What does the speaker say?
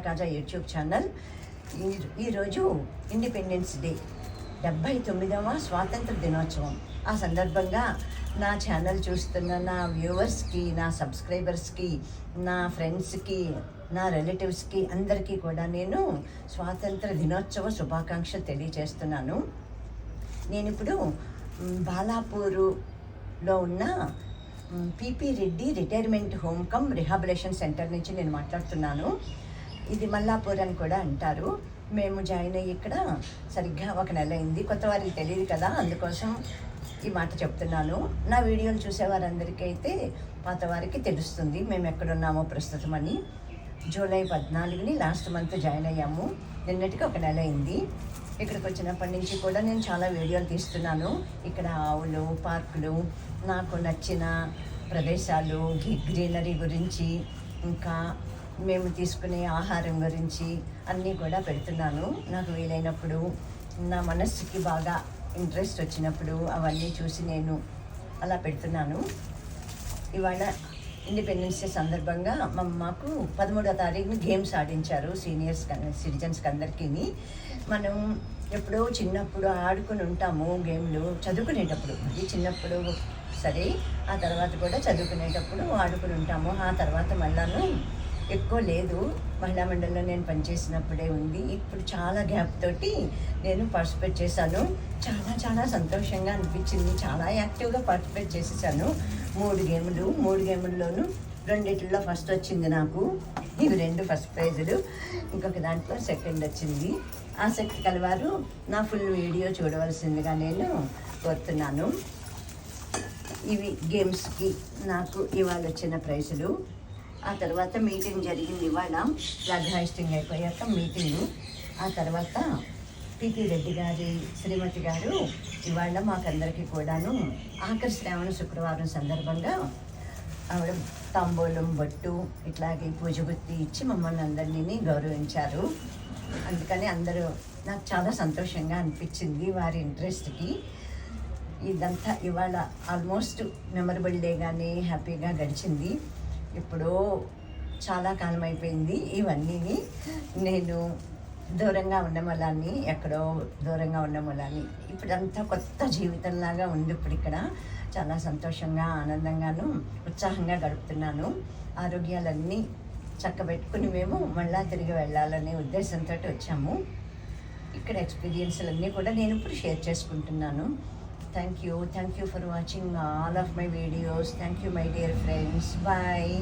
రాజా YouTube channel. ఈరోజు independence day, 79వ స్వాతంత్ర దినోత్సవం. ఆ సందర్భంగా నా ఛానల్ చూస్తున్న నా వ్యూవర్స్కి, నా సబ్స్క్రైబర్స్కి, నా ఫ్రెండ్స్కి, నా రిలేటివ్స్కి అందరికీ కూడా నేను స్వాతంత్ర దినోత్సవ శుభాకాంక్షలు తెలియజేస్తున్నాను. నేను ఇప్పుడు బాలాపూరులో ఉన్న PP Reddy retirement home cum rehabilitation centre నుంచి నేను మాట్లాడుతున్నాను. ఇది మల్లాపూర్ అని కూడా అంటారు. మేము జాయిన్ అయ్యి ఇక్కడ సరిగ్గా 1 నెల అయింది. కొత్త వారికి తెలియదు కదా, అందుకోసం ఈ మాట చెప్తున్నాను. నా వీడియోలు చూసేవారందరికీ అయితే పాత వారికి తెలుస్తుంది మేము ఎక్కడున్నామో ప్రస్తుతం అని. జూలై 14ని లాస్ట్ మంత్ జాయిన్ అయ్యాము. నిన్నటికి 1 నెల అయింది. ఇక్కడికి వచ్చినప్పటి నుంచి కూడా నేను చాలా వీడియోలు తీస్తున్నాను. ఇక్కడ ఆవులు, పార్కులు, నాకు నచ్చిన ప్రదేశాలు, గ్రీనరీ గురించి, ఇంకా మేము తీసుకునే ఆహారం గురించి అన్నీ కూడా పెడుతున్నాను. నాకు వీలైనప్పుడు, నా మనస్సుకి బాగా ఇంట్రెస్ట్ వచ్చినప్పుడు అవన్నీ చూసి నేను అలా పెడుతున్నాను. ఇవాళ ఇండిపెండెన్స్ డే సందర్భంగా మాకు 13వ తారీఖున గేమ్స్ ఆడించారు సీనియర్స్ సిటిజన్స్కి అందరికీ. మనం ఎప్పుడో చిన్నప్పుడు ఆడుకుని ఉంటాము గేమ్లు, చదువుకునేటప్పుడు. అది చిన్నప్పుడు సరే, ఆ తర్వాత కూడా చదువుకునేటప్పుడు ఆడుకుని ఉంటాము. ఆ తర్వాత మళ్ళాను ఎక్కువ లేదు. మహిళా మండలిలో నేను పనిచేసినప్పుడే ఉంది. ఇప్పుడు చాలా గ్యాప్ తోటి నేను పార్టిసిపేట్ చేశాను. చాలా సంతోషంగా అనిపించింది. చాలా యాక్టివ్గా పార్టిసిపేట్ చేసేసాను. 3 గేముల్లోనూ 2 ఫస్ట్ వచ్చింది నాకు. ఇవి 2 ఫస్ట్ ప్రైజులు, ఇంకొక దాంట్లో సెకండ్ వచ్చింది. ఆసక్తి కలవారు నా ఫుల్ వీడియో చూడవలసిందిగా నేను కోరుతున్నాను. ఇవి గేమ్స్కి నాకు ఇవాళ వచ్చిన ప్రైజులు. ఆ తర్వాత మీటింగ్ జరిగింది. ఇవాళ ఫ్లాగ్ హాయిస్టింగ్ అయిపోయాక మీటింగు. ఆ తర్వాత పిపి రెడ్డి గారి శ్రీమతి గారు ఇవాళ మాకందరికీ కూడాను ఆఖరి శ్రావణ శుక్రవారం సందర్భంగా ఆవిడ తాంబూలం, బొట్టు, ఇట్లాగే పూజ గుత్తి ఇచ్చి మమ్మల్ని అందరినీ గౌరవించారు. అందుకని అందరూ నాకు చాలా సంతోషంగా అనిపించింది వారి ఇంట్రెస్ట్కి. ఇదంతా ఇవాళ ఆల్మోస్ట్ మెమరబుల్ డేగానే హ్యాపీగా గడిచింది. ఇప్పుడు చాలా కాలం అయిపోయింది. ఇవన్నీ నేను దూరంగా ఉండమలాన్ని, ఎక్కడో దూరంగా ఉండమలాన్ని, ఇప్పుడంతా కొత్త జీవితంలాగా ఉంది. ఇప్పుడు ఇక్కడ చాలా సంతోషంగా, ఆనందంగాను, ఉత్సాహంగా గడుపుతున్నాను. ఆరోగ్యాలన్నీ చక్కబెట్టుకుని మేము మళ్ళా తిరిగి వెళ్ళాలనే ఉద్దేశంతో వచ్చాము. ఇక్కడ ఎక్స్పీరియన్స్లన్నీ కూడా నేను ఇప్పుడు షేర్ చేసుకుంటున్నాను. Thank you for watching all of my videos. Thank you, my dear friends. Bye.